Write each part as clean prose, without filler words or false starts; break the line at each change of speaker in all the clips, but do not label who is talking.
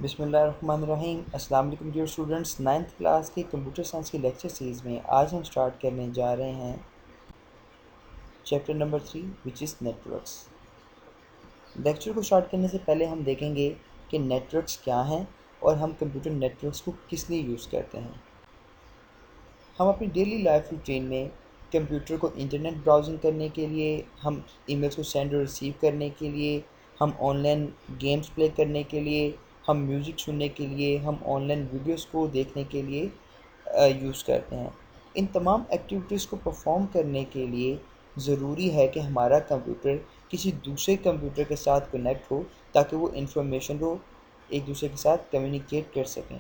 बिस्मिल्लाहिर्रहमानिर्रहीम। अस्सलाम वालेकुम डियर स्टूडेंट्स। 9th क्लास के कंप्यूटर साइंस की लेक्चर सीरीज़ में आज हम स्टार्ट करने जा रहे हैं chapter number 3 which is networks. Lecture को स्टार्ट करने से पहले हम देखेंगे कि नेटवर्क्स क्या हैं और हम कंप्यूटर नेटवर्क्स को किस लिए यूज़ करते हैं। हम अपनी डेली लाइफ रूटीन में कंप्यूटर को इंटरनेट ब्राउजिंग करने के लिए, हम ईमेल्स को सेंड और रिसीव करने के लिए, हम ऑनलाइन गेम्स प्ले करने के लिए, हम म्यूज़िक सुनने के लिए, हम ऑनलाइन वीडियोस को देखने के लिए यूज़ करते हैं। इन तमाम एक्टिविटीज़ को परफॉर्म करने के लिए ज़रूरी है कि हमारा कंप्यूटर किसी दूसरे कंप्यूटर के साथ कनेक्ट हो ताकि वो इंफॉर्मेशन को एक दूसरे के साथ कम्युनिकेट कर सकें।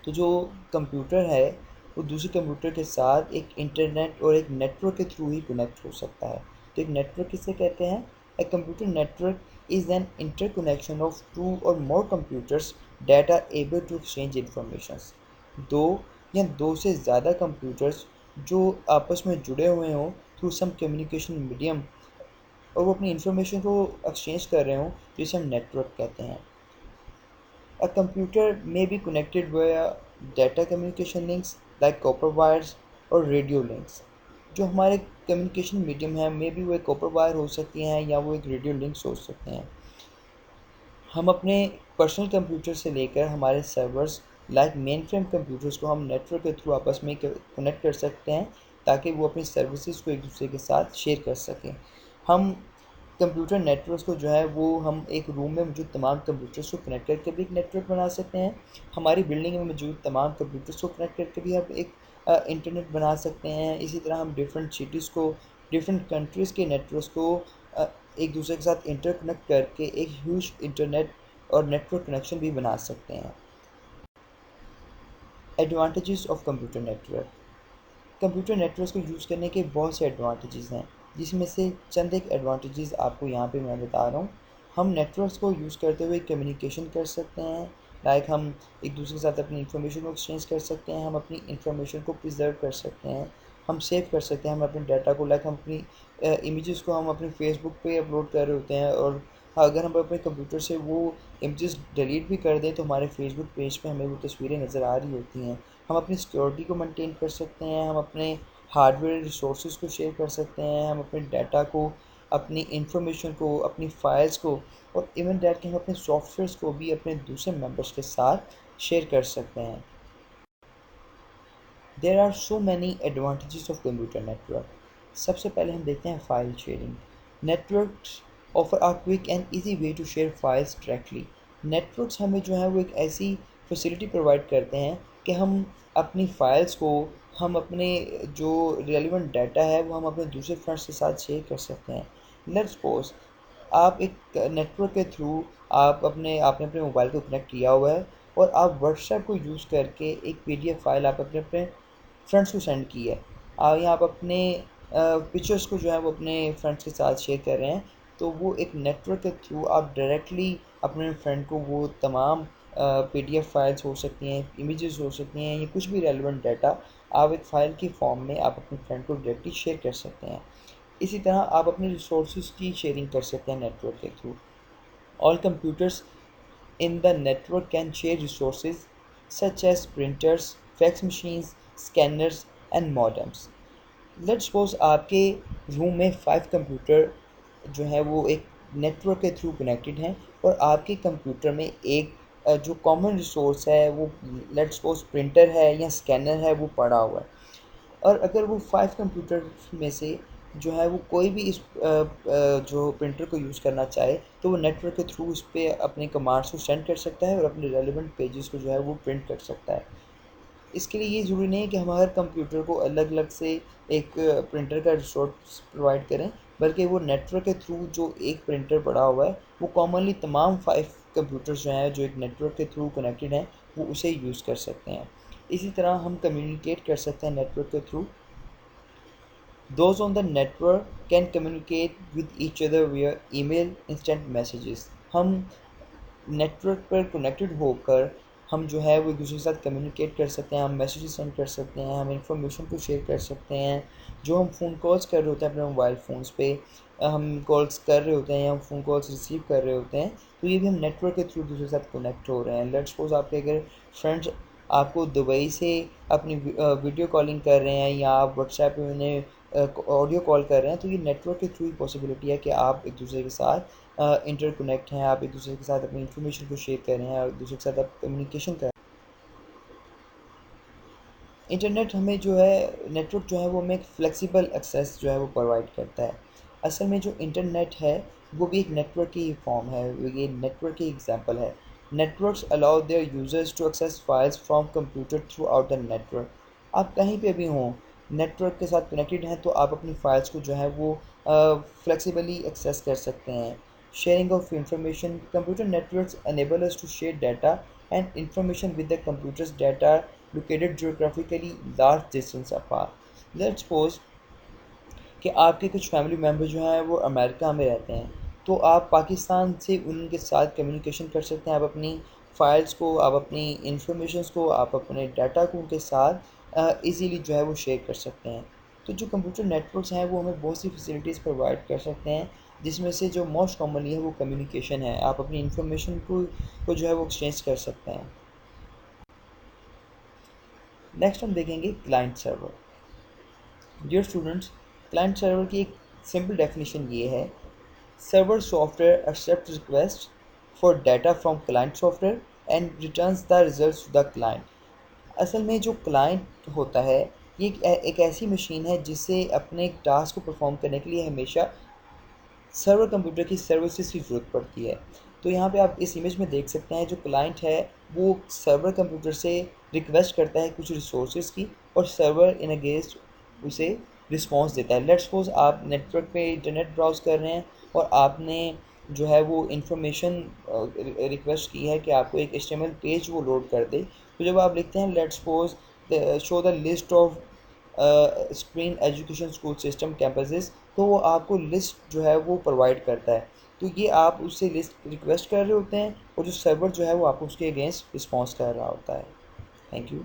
तो जो कंप्यूटर है वो दूसरे कंप्यूटर के साथ एक इंटरनेट और एक नेटवर्क के थ्रू ही कनेक्ट हो सकता है। तो एक नेटवर्क किसे कहते हैं? A computer network is an interconnection of two और more computers that are able to exchange informations. दो या दो से ज़्यादा कंप्यूटर्स जो आपस में जुड़े हुए हों थ्रू सम कम्युनिकेशन मीडियम और वो अपनी इंफॉर्मेशन को एक्सचेंज कर रहे हों, जिसे हम नेटवर्क कहते हैं। A computer may be connected via data communication links like copper wires और रेडियो लिंक्स। जो हमारे कम्युनिकेशन मीडियम है, मे बी वो एक कॉपर वायर हो सकती हैं या वो एक रेडियो लिंक्स हो सकते हैं। हम अपने पर्सनल कंप्यूटर से लेकर हमारे servers like main frame computers को हम नेटवर्क के थ्रू आपस में कनेक्ट कर सकते हैं ताकि वो अपनी सर्विसेज को एक दूसरे के साथ शेयर कर सकें। हम कंप्यूटर नेटवर्क्स को जो है वो हम एक रूम में मौजूद तमाम कंप्यूटर्स को कनेक्ट करके भी एक नेटवर्क बना सकते हैं। हमारी बिल्डिंग में मौजूद तमाम कंप्यूटर्स को कनेक्ट करके भी हम एक इंटरनेट बना सकते हैं। इसी तरह हम डिफरेंट सिटीज़ को, डिफरेंट कंट्रीज़ के नेटवर्क्स को एक दूसरे के साथ इंटरकनेक्ट करके एक ह्यूज इंटरनेट और नेटवर्क कनेक्शन भी बना सकते हैं। Advantages of computer network. Computer networks को यूज़ करने के बहुत से एडवांटेजेस हैं, जिसमें से चंद एक एडवांटेजेस आपको यहाँ पे मैं बता रहा हूँ। हम नेटवर्क्स को यूज़ करते हुए कम्युनिकेशन कर सकते हैं, लाइक हम एक दूसरे के साथ अपनी इंफॉर्मेशन को एक्सचेंज कर सकते हैं, हम अपनी इंफॉर्मेशन को प्रिजर्व कर सकते हैं, हम सेव कर सकते हैं, हम अपने डाटा को, लाइक हम अपनी इमेजेस को हम अपने फेसबुक पे अपलोड कर रहे होते हैं और अगर हम अपने कंप्यूटर से वो इमेजेस डिलीट भी कर दें तो हमारे फेसबुक पेज पे हमें वो तस्वीरें नज़र आ रही होती हैं। हम अपनी सिक्योरिटी को मेंटेन कर सकते हैं, हम अपने हार्डवेयर रिसोर्सेज को शेयर कर सकते हैं, हम अपने डाटा को, अपनी इंफॉर्मेशन को, अपनी फाइल्स को और इवन दैट कि हम अपने सॉफ्टवेयर्स को भी अपने दूसरे मेंबर्स के साथ शेयर कर सकते हैं। There are so many advantages of computer network. सबसे पहले हम देखते हैं file sharing. Networks offer are quick and easy way to share files directly. Networks हमें जो है वो एक ऐसी फैसिलिटी प्रोवाइड करते हैं कि हम अपनी फ़ाइल्स को, हम अपने जो रेलिवेंट डाटा है वो हम अपने दूसरे फ्रेंड्स के साथ शेयर कर सकते हैं। लेट्स सपोज आप एक नेटवर्क के थ्रू आपने अपने मोबाइल को कनेक्ट किया हुआ है और आप व्हाट्सएप को यूज़ करके एक पीडीएफ फाइल आप अपने अपने फ्रेंड्स को सेंड की है। या आप अपने पिक्चर्स को जो है वो अपने फ्रेंड्स के साथ शेयर कर रहे हैं, तो वो एक नेटवर्क के थ्रू आप डायरेक्टली अपने फ्रेंड को वो तमाम पीडीएफ फाइल्स हो सकती हैं, इमेजेस हो सकती हैं या कुछ भी रेलिवेंट डाटा आप एक फ़ाइल की फॉर्म में आप अपने फ्रेंड को डायरेक्टली शेयर कर सकते हैं। इसी तरह आप अपने रिसोर्सेज की शेयरिंग कर सकते हैं नेटवर्क के through. All computers in the network can share resources such as printers, fax machines, scanners and modems. Let's suppose आपके रूम में 5 कंप्यूटर जो है वो एक नेटवर्क के थ्रू कनेक्टेड हैं और आपके कंप्यूटर में एक जो कॉमन रिसोर्स है वो लेट्स सपोज प्रिंटर है या स्कैनर है वो पड़ा हुआ है। और अगर वो 5 कंप्यूटर में से जो है वो कोई भी इस जो प्रिंटर को यूज़ करना चाहे तो वो नेटवर्क के थ्रू उस पे अपने कमांड्स को सेंड कर सकता है और अपने रेलिवेंट पेजेस को जो है वो प्रिंट कर सकता है। इसके लिए ये ज़रूरी नहीं है कि हम हर कंप्यूटर को अलग अलग से एक प्रिंटर का रिसोर्स प्रोवाइड करें, बल्कि वो नेटवर्क के थ्रू जो एक प्रिंटर पड़ा हुआ है वो कॉमनली तमाम 5 कंप्यूटर्स जो हैं जो एक नेटवर्क के थ्रू कनेक्टेड हैं वो उसे यूज़ कर सकते हैं। इसी तरह हम कम्युनिकेट कर सकते हैं नेटवर्क के through. Those on the network can communicate with each other via email, instant messages. हम नेटवर्क पर कनेक्टेड होकर हम जो है वो एक दूसरे के साथ कम्युनिकेट कर सकते हैं, हम मैसेजेस सेंड कर सकते हैं, हम इंफॉर्मेशन को शेयर कर सकते हैं। जो हम फ़ोन कॉल्स कर रहे होते हैं अपने मोबाइल फ़ोन्स पे, हम कॉल्स कर रहे होते हैं या हम फ़ोन कॉल्स रिसीव कर रहे होते हैं, तो ये भी हम नेटवर्क के थ्रू दूसरे के साथ कनेक्ट हो रहे हैं। लेट्स सपोज आपके अगर फ्रेंड्स आपको दुबई से अपनी वीडियो कॉलिंग कर रहे हैं या आप व्हाट्सएप पे उन्हें ऑडियो कॉल कर रहे हैं, तो ये नेटवर्क के थ्रू ही पॉसिबिलिटी है कि आप एक दूसरे के साथ इंटरकनेक्ट हैं, आप एक दूसरे के साथ अपनी इन्फॉर्मेशन को शेयर कर रहे हैं और एक दूसरे के साथ आप कम्युनिकेशन कर। इंटरनेट हमें जो है नेटवर्क जो है वो हमें एक फ्लेक्सिबल एक्सेस जो है वो प्रोवाइड करता है। असल में जो इंटरनेट है वो भी एक नेटवर्क की फॉर्म है, ये नेटवर्क की एग्जांपल है। Networks allow their users to access files from computer throughout the network. आप कहीं पे भी हों, नेटवर्क के साथ कनेक्टेड हैं तो आप अपनी फाइल्स को जो है वो फ्लेक्सिबली एक्सेस कर सकते हैं। Sharing of information, computer networks enable us to share data and information with the computer's data located geographically large distance apart. Let's suppose कि आपके कुछ फैमिली मेम्बर जो हैं वो अमेरिका में रहते हैं, तो आप पाकिस्तान से उनके साथ कम्युनिकेशन कर सकते हैं। आप अपनी फ़ाइल्स को, आप अपनी इंफॉर्मेशंस को, आप अपने डाटा को उनके साथ इजीली जो है वो शेयर कर सकते हैं। तो जो कंप्यूटर नेटवर्क्स हैं वो हमें बहुत सी फैसिलिटीज़ प्रोवाइड कर सकते हैं, जिसमें से जो मोस्ट कॉमनली है वो कम्युनिकेशन है। आप अपनी इंफॉर्मेशन को जो है वो एक्सचेंज कर सकते हैं। नेक्स्ट हम देखेंगे client server. Dear students, client server की एक सिंपल डेफिनेशन ये है: server software accept request for data from client software and returns the results to the client. असल में जो क्लाइंट होता है ये एक ऐसी मशीन है जिसे अपने टास्क को परफॉर्म करने के लिए हमेशा सर्वर कंप्यूटर की सर्विसेज की ज़रूरत पड़ती है। तो यहाँ पे आप इस इमेज में देख सकते हैं जो क्लाइंट है वो सर्वर कंप्यूटर से रिक्वेस्ट करता है कुछ रिसोर्सेज की, और सर्वर इन अगेंस्ट उसे रिस्पॉन्स देता है। लेट्स सपोज आप नेटवर्क पे इंटरनेट ब्राउज़ कर रहे हैं और आपने जो है वो इंफॉर्मेशन रिक्वेस्ट की है कि आपको एक एचटीएमएल पेज वो लोड कर दे। तो जब आप लिखते हैं let's suppose show the list of screen education school system campuses, तो वो आपको लिस्ट जो है वो प्रोवाइड करता है। तो ये आप उससे लिस्ट रिक्वेस्ट कर रहे होते हैं और जो सर्वर जो है वो आपको उसके अगेंस्ट रिस्पॉन्स कर रहा होता है। Thank you.